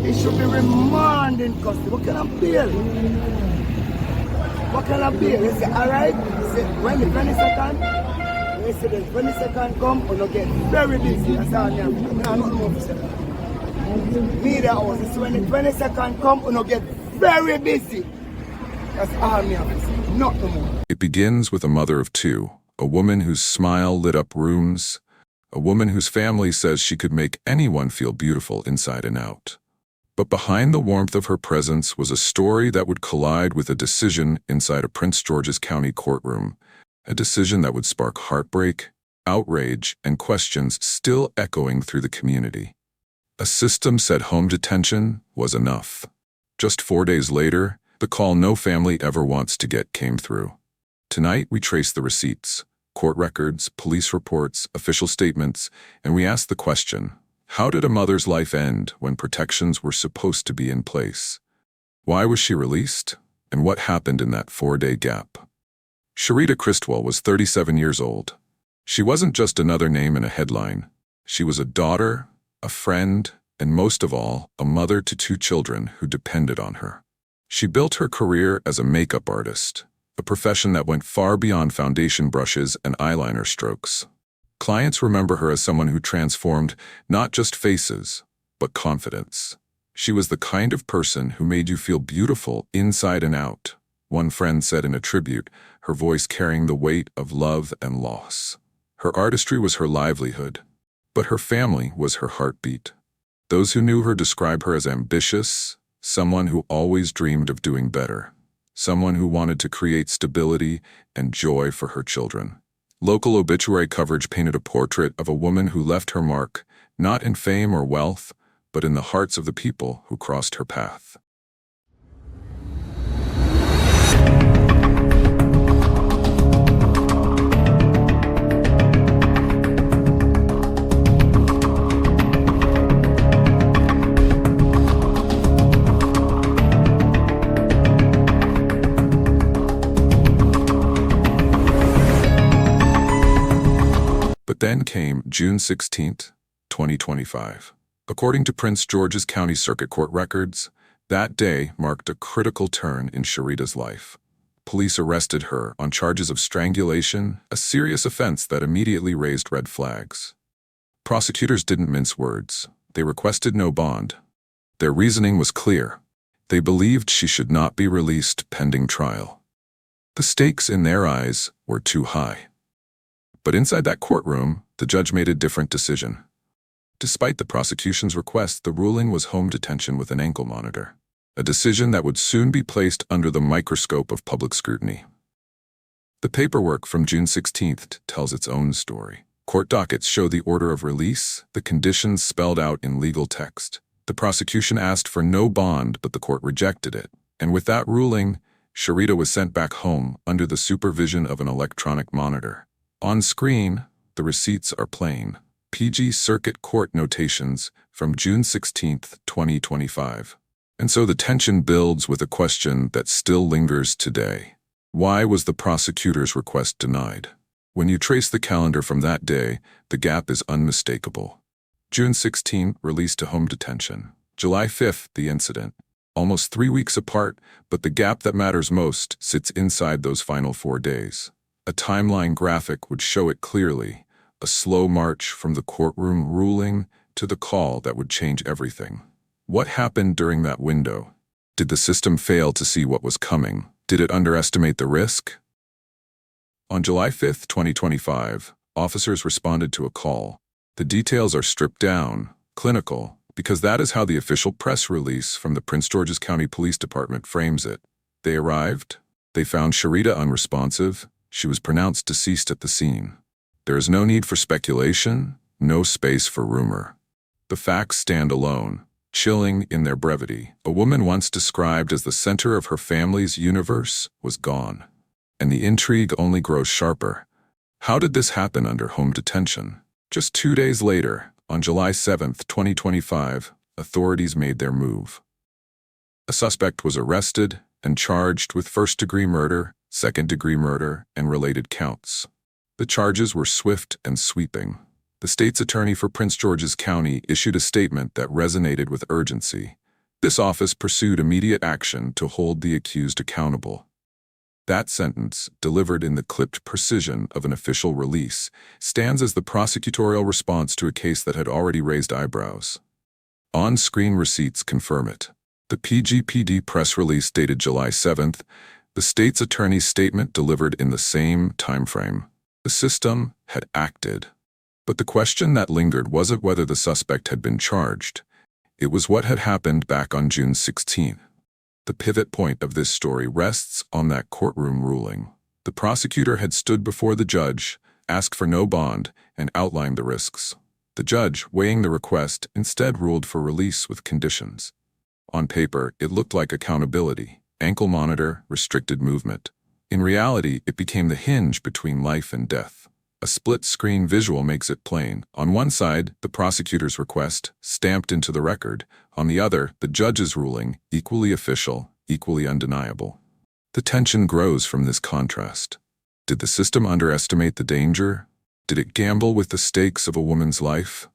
It should be remanded in custody. What kind of bail? What kind of bail? They say, alright, when the 22nd, they say the 22nd come, or not get very busy. That's all I don't know if you say that. Media house, it's when the 22nd come, or not get very busy. That's all me have to say. Not no more. It begins with a mother of two, a woman whose smile lit up rooms, a woman whose family says she could make anyone feel beautiful inside and out. But behind the warmth of her presence was a story that would collide with a decision inside a Prince George's County courtroom, a decision that would spark heartbreak, outrage, and questions still echoing through the community. A system said home detention was enough. Just 4 days later, the call no family ever wants to get came through. Tonight, we trace the receipts, court records, police reports, official statements, and we ask the question, how did a mother's life end when protections were supposed to be in place? Why was she released? And what happened in that 4-day gap? Sharita Christwell was 37 years old. She wasn't just another name in a headline. She was a daughter, a friend, and most of all, a mother to 2 children who depended on her. She built her career as a makeup artist, a profession that went far beyond foundation brushes and eyeliner strokes. Clients remember her as someone who transformed not just faces, but confidence. She was the kind of person who made you feel beautiful inside and out. One friend said in a tribute, her voice carrying the weight of love and loss. Her artistry was her livelihood, but her family was her heartbeat. Those who knew her describe her as ambitious, someone who always dreamed of doing better, someone who wanted to create stability and joy for her children. Local obituary coverage painted a portrait of a woman who left her mark, not in fame or wealth, but in the hearts of the people who crossed her path. But then came June 16, 2025. According to Prince George's County Circuit Court records, that day marked a critical turn in Sharita's life. Police arrested her on charges of strangulation, a serious offense that immediately raised red flags. Prosecutors didn't mince words. They requested no bond. Their reasoning was clear. They believed she should not be released pending trial. The stakes in their eyes were too high. But inside that courtroom, the judge made a different decision. Despite the prosecution's request, the ruling was home detention with an ankle monitor, a decision that would soon be placed under the microscope of public scrutiny. The paperwork from June 16th tells its own story. Court dockets show the order of release, the conditions spelled out in legal text. The prosecution asked for no bond, but the court rejected it. And with that ruling, Sharita was sent back home under the supervision of an electronic monitor. On screen, the receipts are plain. PG Circuit Court notations from June 16, 2025. And so the tension builds with a question that still lingers today. Why was the prosecutor's request denied? When you trace the calendar from that day, the gap is unmistakable. June 16, released to home detention. July 5, the incident. Almost 3 weeks apart, but the gap that matters most sits inside those final 4 days. A timeline graphic would show it clearly, a slow march from the courtroom ruling to the call that would change everything. What happened during that window? Did the system fail to see what was coming? Did it underestimate the risk? On July 5, 2025, officers responded to a call. The details are stripped down, clinical, because that is how the official press release from the Prince George's County Police Department frames it. They arrived. They found Sharita unresponsive. She was pronounced deceased at the scene. There is no need for speculation, no space for rumor. The facts stand alone, chilling in their brevity. A woman once described as the center of her family's universe was gone. And the intrigue only grows sharper. How did this happen under home detention? Just 2 days later, on July 7, 2025, authorities made their move. A suspect was arrested and charged with first-degree murder, second-degree murder, and related counts. The charges were swift and sweeping. The state's attorney for Prince George's County issued a statement that resonated with urgency. This office pursued immediate action to hold the accused accountable. That sentence, delivered in the clipped precision of an official release, stands as the prosecutorial response to a case that had already raised eyebrows. On-screen receipts confirm it. The PGPD press release dated July 7th, the state's attorney's statement delivered in the same timeframe. The system had acted. But the question that lingered wasn't whether the suspect had been charged. It was what had happened back on June 16th. The pivot point of this story rests on that courtroom ruling. The prosecutor had stood before the judge, asked for no bond, and outlined the risks. The judge, weighing the request, instead ruled for release with conditions. On paper, it looked like accountability, ankle monitor, restricted movement. In reality, it became the hinge between life and death. A split-screen visual makes it plain. On one side, the prosecutor's request, stamped into the record. On the other, the judge's ruling, equally official, equally undeniable. The tension grows from this contrast. Did the system underestimate the danger? Did it gamble with the stakes of a woman's life?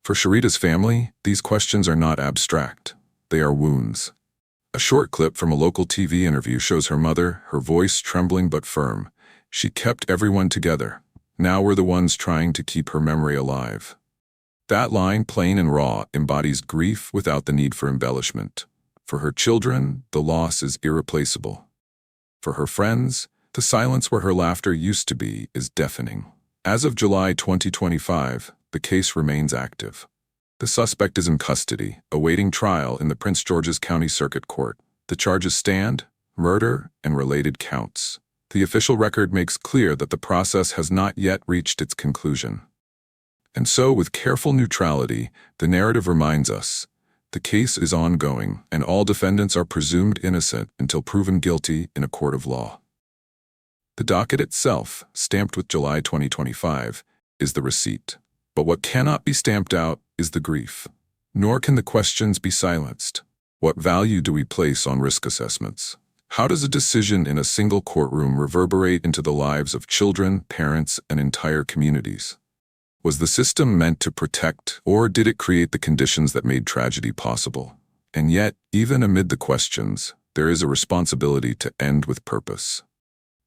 For Sharita's family, these questions are not abstract. They are wounds. A short clip from a local TV interview shows her mother, her voice trembling but firm. She kept everyone together. Now we're the ones trying to keep her memory alive. That line, plain and raw, embodies grief without the need for embellishment. For her children, the loss is irreplaceable. For her friends, the silence where her laughter used to be is deafening. As of July 2025, the case remains active. The suspect is in custody, awaiting trial in the Prince George's County Circuit Court. The charges stand: murder and related counts. The official record makes clear that the process has not yet reached its conclusion. And so, with careful neutrality, the narrative reminds us, the case is ongoing, and all defendants are presumed innocent until proven guilty in a court of law. The docket itself, stamped with July 2025, is the receipt. But what cannot be stamped out is the grief. Nor can the questions be silenced. What value do we place on risk assessments? How does a decision in a single courtroom reverberate into the lives of children, parents, and entire communities? Was the system meant to protect, or did it create the conditions that made tragedy possible? And yet, even amid the questions, there is a responsibility to end with purpose.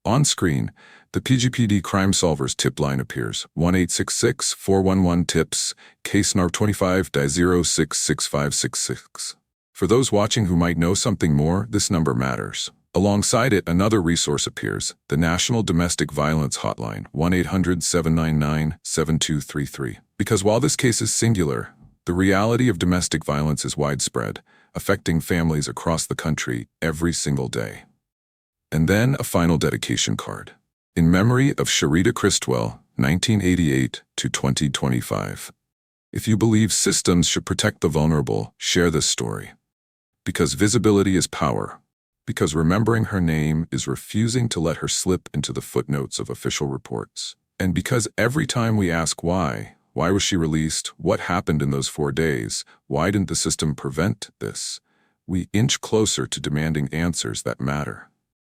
On screen, the PGPD Crime Solvers tip line appears: 1-866-411-TIPS, case NAR 25-066566. For those watching who might know something more, this number matters. Alongside it, another resource appears, the National Domestic Violence Hotline, 1-800-799-7233. Because while this case is singular, the reality of domestic violence is widespread, affecting families across the country every single day. And then a final dedication card. In memory of Sharita Christwell, 1988 to 2025. If you believe systems should protect the vulnerable, share this story. Because visibility is power. Because remembering her name is refusing to let her slip into the footnotes of official reports. And because every time we ask why was she released, what happened in those 4 days, why didn't the system prevent this, we inch closer to demanding answers that matter.